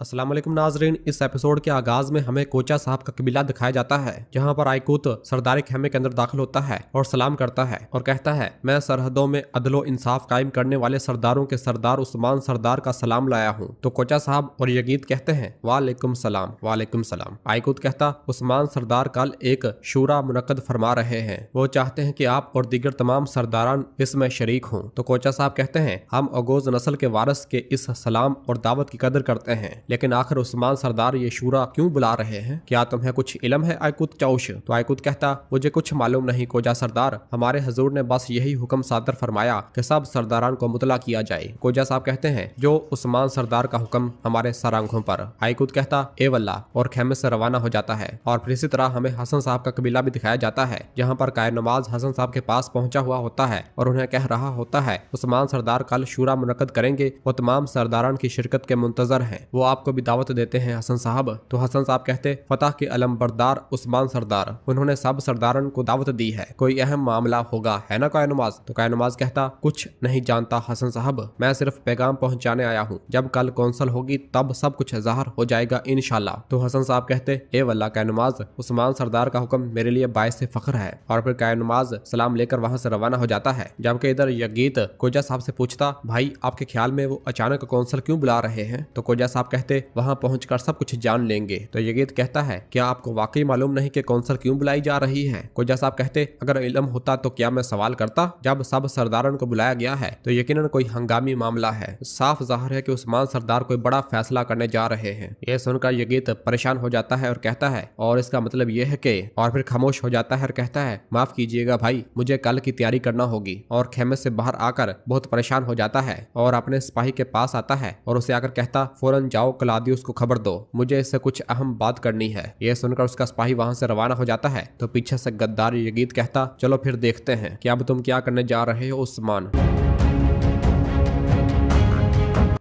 अस्सलाम वालेकुम नाजरीन। इस एपिसोड के आगाज में हमें कोचा साहब का कबीला दिखाया जाता है, जहां पर आयकूत सरदारी खेमे के अंदर दाखिल होता है और सलाम करता है और कहता है, मैं सरहदों में अदलो इंसाफ कायम करने वाले सरदारों के सरदार उस्मान सरदार का सलाम लाया हूं। तो कोचा साहब और यगीद कहते हैं, वालेकुम सलाम वालेकुम सलाम। आयकूत कहता, उस्मान सरदार कल एक शूरा मुनक्कद फरमा रहे हैं, वो चाहते हैं कि आप और दीगर तमाम सरदारान इसमें शरीक हों। तो कोचा साहब कहते हैं, हम अगोज नस्ल के वारिस के इस सलाम और दावत की कदर करते हैं, लेकिन आखिर उस्मान सरदार ये शूरा क्यों बुला रहे हैं? क्या तुम्हें कुछ इल्म है आयकूत चौश? तो आयकूत कहता, मुझे कुछ मालूम नहीं कोजा सरदार, हमारे हजूर ने बस यही हुक्म सादर फरमाया कि सब सरदारान को मुतला किया जाए। कोजा साहब कहते हैं, जो उस्मान सरदार का हुक्म हमारे सर आंखों पर। आयकूत कहता, ए वल्ला, और खेमे से रवाना हो जाता है। और फिर इसी तरह हमें हसन साहब का कबीला भी दिखाया जाता है, जहाँ पर कायर नमाज हसन साहब के पास पहुंचा हुआ होता है और उन्हें कह रहा होता है, उस्मान सरदार कल शूरा मुनक्कद करेंगे, वो तमाम सरदारान की शिरकत के मुंतजर हैं, वो आपको भी दावत देते हैं हसन साहब। तो हसन साहब कहते, फतह के अलमबरदार उस्मान सरदार, उन्होंने सब सरदारन को दावत दी है, कोई अहम मामला होगा, है ना कायर नमाज? तो कायर नमाज कहता, कुछ नहीं जानता हसन साहब, मैं सिर्फ पैगाम पहुंचाने आया हूँ, जब कल कौंसल होगी तब सब कुछ ज़ाहिर हो जाएगा इंशाल्लाह। तो हसन साहब कहते, ए वल्ला कायर नमाज, उस्मान सरदार का हुक्म मेरे लिए बायस फख्र है। और फिर कायर नमाज सलाम लेकर वहां से रवाना हो जाता है, जबकि इधर यगीत कोजा साहब से पूछता, भाई आपके ख्याल में वो अचानक कौंसल क्यों बुला रहे हैं? तो कोजा साहब कहते, वहां पहुंचकर सब कुछ जान लेंगे। तो यगीत कहता है, क्या आपको वाकई मालूम नहीं कि कौंसल क्यों बुलाई जा रही है? कोजा साहब कहते, अगर इल्म होता तो क्या मैं सवाल करता? जब सब सरदारन को बुलाया गया है तो यकीनन कोई हंगामी मामला है, साफ जाहिर है कि उस्मान सरदार कोई बड़ा फैसला करने जा रहे हैं। यह सुनकर यगीत परेशान हो जाता है और कहता है, और इसका मतलब यह है कि, और फिर खामोश हो जाता है और कहता है, माफ कीजिएगा भाई, मुझे कल की तैयारी करना होगी। और खेमे से बाहर आकर बहुत परेशान हो जाता है और अपने सिपाही के पास आता है और उसे आकर कहता, फौरन जाओ कलादियुस को खबर दो, मुझे इससे कुछ अहम बात करनी है। यह सुनकर उसका सिपाही वहां से रवाना हो जाता है। तो पीछे से गद्दार यगीत कहता, चलो फिर देखते हैं कि अब तुम क्या करने जा रहे हो उस्मान।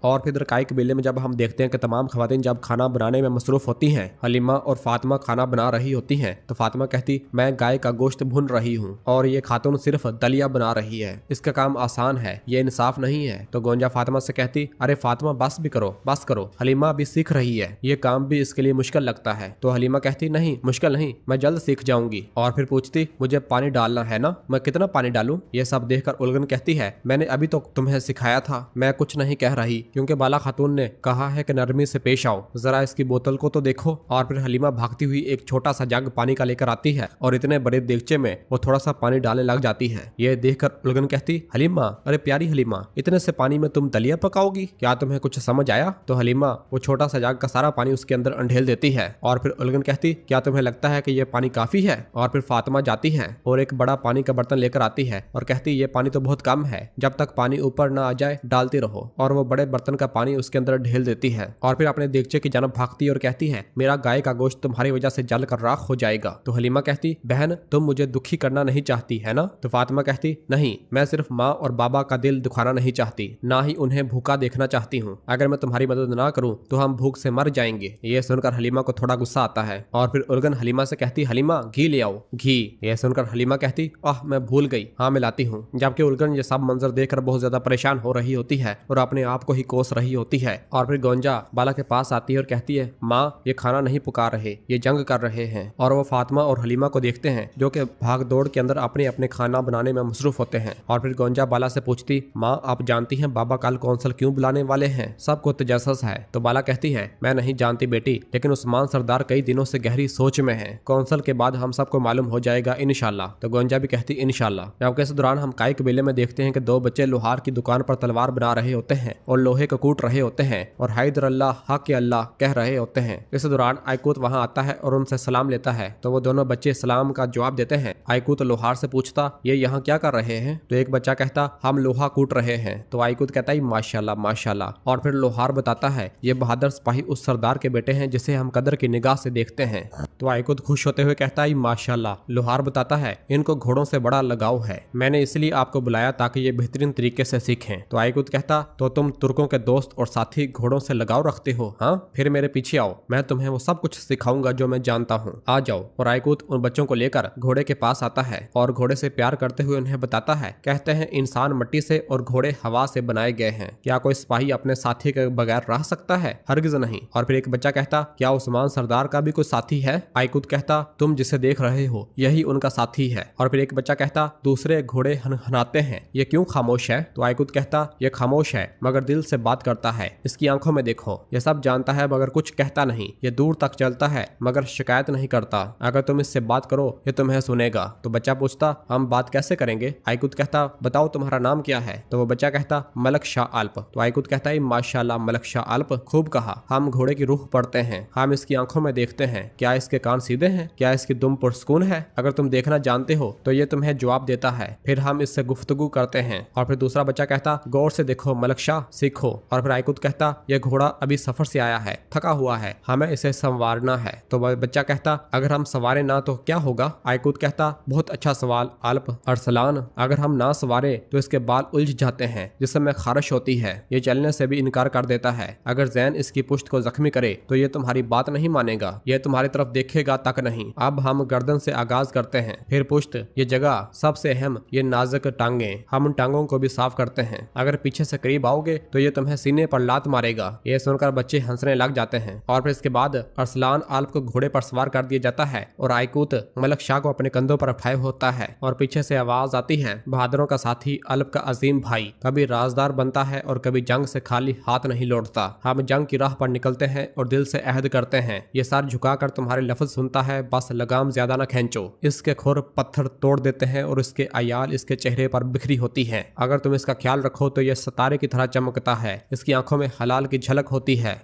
और फिर काय कबीले में जब हम देखते हैं कि तमाम खवातीन जब खाना बनाने में मसरूफ होती हैं, हलीमा और फातिमा खाना बना रही होती हैं, तो फातिमा कहती, मैं गाय का गोश्त भून रही हूँ और ये खातून सिर्फ दलिया बना रही है, इसका काम आसान है, ये इंसाफ नहीं है। तो गोंजा फातिमा से कहती, अरे फातिमा बस भी करो, बस करो, हलीमा भी सीख रही है, ये काम भी इसके लिए मुश्किल लगता है। तो हलीमा कहती, नहीं मुश्किल नहीं, मैं जल्द सीख जाऊंगी। और फिर पूछती, मुझे पानी डालना है ना, मैं कितना पानी डालूं? ये सब देखकर उलगन कहती है, मैंने अभी तो तुम्हें सिखाया था, मैं कुछ नहीं कह रही, क्योंकि बाला खातून ने कहा है कि नरमी से पेश आओ, जरा इसकी बोतल को तो देखो। और फिर हलीमा भागती हुई एक छोटा सा जग पानी का लेकर आती है और इतने बड़े देगचे में वो थोड़ा सा पानी डालने लग जाती है। यह देखकर उलगन कहती, हलीमा, अरे प्यारी हलीमा, इतने से पानी में तुम दलिया पकाओगी? क्या तुम्हें कुछ समझ आया? तो हलीमा वो छोटा सा जग का सारा पानी उसके अंदर अंढेल देती है। और फिर उलगन कहती, क्या तुम्हें लगता है कि यह पानी काफी है? और फिर फातिमा जाती है और एक बड़ा पानी का बर्तन लेकर आती है और कहती, ये पानी तो बहुत कम है, जब तक पानी ऊपर ना आ जाए डालती रहो। और वो बड़े बर्तन का पानी उसके अंदर ढेल देती है और फिर अपने देगचे की जानब भागती है और कहती है, मेरा गाय का गोश्त तुम्हारी वजह से जल कर राख हो जाएगा। तो हलीमा कहती, बहन तुम मुझे दुखी करना नहीं चाहती है ना? तो फातिमा कहती, नहीं, मैं सिर्फ माँ और बाबा का दिल दुखाना नहीं चाहती, ना ही उन्हें भूखा देखना चाहती हूँ। अगर मैं तुम्हारी मदद ना करूँ तो हम भूख से मर जाएंगे। ये सुनकर हलीमा को थोड़ा गुस्सा आता है और फिर उलगन हलीमा से कहती, हलीमा घी ले आओ, घी। यह सुनकर हलीमा कहती, आह मैं भूल गई, हाँ मैं लाती हूँ। जबकि उलगन ये सब मंजर देखकर बहुत ज्यादा परेशान हो रही होती है और अपने आप को ही कोस रही होती है। और फिर गोंजा बाला के पास आती है और कहती है, माँ ये खाना नहीं पका रहे, ये जंग कर रहे हैं। और वो फातिमा और हलीमा को देखते हैं जो कि भाग दौड़ के अंदर अपने अपने खाना बनाने में मसरूफ होते हैं। और फिर गोंजा बाला से पूछती, माँ आप जानती हैं बाबा कल कौंसल क्यों बुलाने वाले हैं? सबको तजस्सुस है। तो बाला कहती है, मैं नहीं जानती बेटी, लेकिन उस्मान सरदार कई दिनों से गहरी सोच में है, कौंसल के बाद हम सबको मालूम हो जाएगा इंशाल्लाह। तो गोंजा भी कहती इंशाल्लाह। जबकि इस दौरान हम काय कबीले में देखते हैं कि दो बच्चे लोहार की दुकान पर तलवार बना रहे होते हैं और लोहे को कूट रहे होते हैं और हैदर अल्लाह हक अल्लाह कह रहे होते हैं। इस दौरान आयकूत वहां आता है और उनसे सलाम लेता है। तो वो दोनों बच्चे सलाम का जवाब देते हैं। आयकूत लोहार से पूछता, ये यहाँ क्या कर रहे हैं? तो एक बच्चा कहता, हम लोहा कूट रहे हैं। तो आयकूत कहता है, माशाल्लाह माशाल्लाह। और फिर लोहार बताता है, ये बहादुर सिपाही उस सरदार के बेटे हैं जिसे हम कदर की निगाह से देखते हैं। तो आयकुत खुश होते हुए कहता है माशाल्लाह, लोहार बताता है इनको घोड़ों से बड़ा लगाव है, मैंने इसलिए आपको बुलाया ताकि ये बेहतरीन तरीके से सीखें। तो आयकुत कहता तो तुम तुर्कों के दोस्त और साथी घोड़ों से लगाव रखते हो? हाँ, फिर मेरे पीछे आओ, मैं तुम्हें वो सब कुछ सिखाऊंगा जो मैं जानता हूँ, आ जाओ। और आयकुत उन बच्चों को लेकर घोड़े के पास आता है और घोड़े से प्यार करते हुए उन्हें बताता है, कहते हैं इंसान मिट्टी से और घोड़े हवा से बनाए गए हैं, क्या कोई सिपाही अपने साथी के बगैर रह सकता है? हरगिज नहीं। और फिर एक बच्चा कहता, क्या उस्मान सरदार का भी कोई साथी है? आयकुत कहता, तुम जिसे देख रहे हो यही उनका साथी है। और फिर एक बच्चा कहता, दूसरे घोड़े हनहनाते हैं, ये क्यों खामोश है? तो आयकुत कहता, ये खामोश है मगर दिल से बात करता है, इसकी आंखों में देखो, ये सब जानता है मगर कुछ कहता नहीं, ये दूर तक चलता है मगर शिकायत नहीं करता, अगर तुम इससे बात करो ये तुम्हें सुनेगा। तो बच्चा पूछता, हम बात कैसे करेंगे? आयकुत कहता, बताओ तुम्हारा नाम क्या है? तो वो बच्चा कहता, मलक शाह अल्प। तो आयकुत कहता है माशाल्लाह मलक शाह अल्प, खूब कहा, हम घोड़े की रूह पढ़ते हैं, हम इसकी आंखों में देखते हैं, क्या इसके कान सीधे हैं, क्या इसकी दुम पुरस्कून है? अगर तुम देखना जानते हो तो ये तुम्हें जवाब देता है, फिर हम इससे गुफ्तगू करते हैं। और फिर दूसरा बच्चा कहता, गौर से देखो मलक शाह, सीखो। और फिर आयकुत कहता, यह घोड़ा अभी सफर से आया है, थका हुआ है, हमें इसे संवारना है। तो बच्चा कहता, अगर हम सवारे ना तो क्या होगा? आयकुत कहता, बहुत अच्छा सवाल अल्प अरसलान, अगर हम ना सवारे तो इसके बाल उलझ जाते हैं जिसमें खारिश होती है, ये चलने से भी इनकार कर देता है, अगर जैन इसकी पुश्त को जख्मी करे तो ये तुम्हारी बात नहीं मानेगा, ये तुम्हारी तरफ देखेगा तक नहीं। अब हम गर्दन से आगाज करते हैं, फिर पुश्त, ये जगह, सबसे अहम ये नाजुक टांगे, हम उन टांगों को भी साफ करते हैं, अगर पीछे से करीब आओगे तो ये तुम्हें सीने पर लात मारेगा। ये सुनकर बच्चे हंसने लग जाते हैं। और फिर इसके बाद अरसलान अल्प को घोड़े पर सवार कर दिया जाता है और आयकुत मलक शाह को अपने कंधों पर उठाए होता है और पीछे से आवाज आती है, बहादुरों का साथी अल्प का अजीम भाई कभी राजदार बनता है और कभी जंग से खाली हाथ नहीं लौटता, हम जंग की राह पर निकलते हैं और दिल से अहद करते हैं, ये सर झुकाकर तुम्हारे लफ्ज सुनता है, बस लगाम ज्यादा न खींचो। इसके खुर पत्थर तोड़ देते हैं और इसके अयाल इसके चेहरे पर बिखरी होती है, अगर तुम इसका ख्याल रखो तो यह सितारे की तरह चमकता है, इसकी आंखों में हलाल की झलक होती है।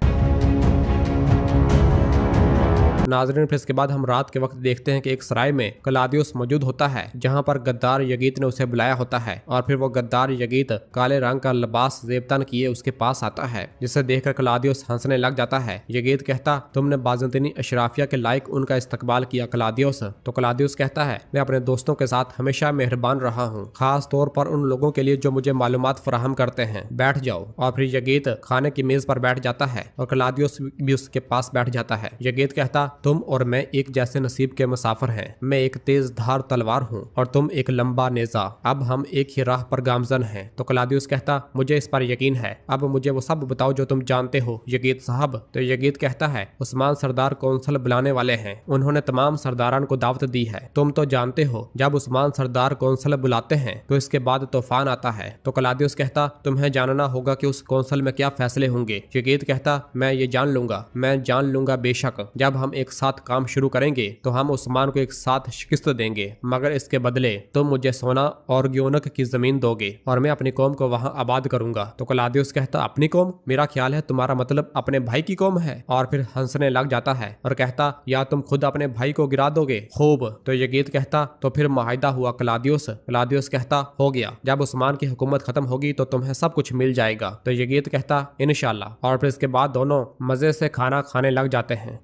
नाज़रीन, फिर इसके बाद हम रात के वक्त देखते हैं कि एक सराय में क्लादियुस मौजूद होता है जहां पर गद्दार यगीत ने उसे बुलाया होता है और फिर वो गद्दार यगीत काले रंग का लिबास ज़ेबतन किए उसके पास आता है, जिसे देखकर क्लादियुस हंसने लग जाता है। यगीत कहता, तुमने बाज़ंतीनी अशराफिया के लायक उनका इस्तकबाल किया क्लादियुस। तो क्लादियुस कहता है, मैं अपने दोस्तों के साथ हमेशा मेहरबान रहा हूँ, खास तौर पर उन लोगों के लिए जो मुझे मालूमात फराहम करते हैं, बैठ जाओ। और फिर यगीत खाने की मेज पर बैठ जाता है और क्लादियुस भी उसके पास बैठ जाता है। यगीत कहता, तुम और मैं एक जैसे नसीब के मुसाफिर हैं, मैं एक तेज धार तलवार हूँ और तुम एक लंबा नेजा, अब हम एक ही राह पर गामजन हैं। तो क्लादियुस कहता, मुझे इस पर यकीन है, अब मुझे वो सब बताओ जो तुम जानते हो यगीत साहब। तो यगीत कहता है, उस्मान सरदार कौंसल बुलाने वाले हैं, उन्होंने तमाम सरदारान को दावत दी है, तुम तो जानते हो जब उस्मान सरदार कौंसल बुलाते हैं तो इसके बाद तूफान आता है। तो क्लादियुस कहता, तुम्हें जानना होगा कि उस कौंसल में क्या फैसले होंगे। यगीत कहता, मैं ये जान लूंगा, मैं जान लूंगा बेशक, जब हम एक साथ काम शुरू करेंगे तो हम उस्मान को एक साथ शिकस्त देंगे, मगर इसके बदले तुम मुझे सोना और ग्योनक की जमीन दोगे और मैं अपनी कौम को वहां आबाद करूंगा। तो क्लादियुस कहता, अपनी कौम? मेरा ख्याल है तुम्हारा मतलब अपने भाई की कौम है। और फिर हंसने लग जाता है और कहता, या तुम खुद अपने भाई को गिरा दोगे? खूब। तो यगीत कहता, तो फिर माहिदा हुआ क्लादियुस। क्लादियुस कहता, हो गया, जब उस्मान की हुकूमत खत्म होगी तो तुम्हें सब कुछ मिल जाएगा। तो यगीत कहता, इंशाल्लाह। और फिर इसके बाद दोनों मजे से खाना खाने लग जाते हैं।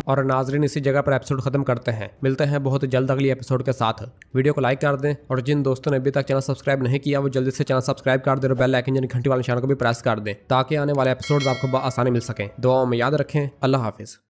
और नाजरीन, इसी जगह पर एपिसोड खत्म करते हैं, मिलते हैं बहुत जल्द अगली एपिसोड के साथ। वीडियो को लाइक कर दें और जिन दोस्तों ने अभी तक चैनल सब्सक्राइब नहीं किया वो जल्दी से चैनल सब्सक्राइब कर दें और बेल आइकन यानी घंटी वाले निशान को भी प्रेस कर दें ताकि आने वाले एपिसोड्स आपको आसानी मिल सकें। दुआओं में याद रखें। अल्लाह हाफिज।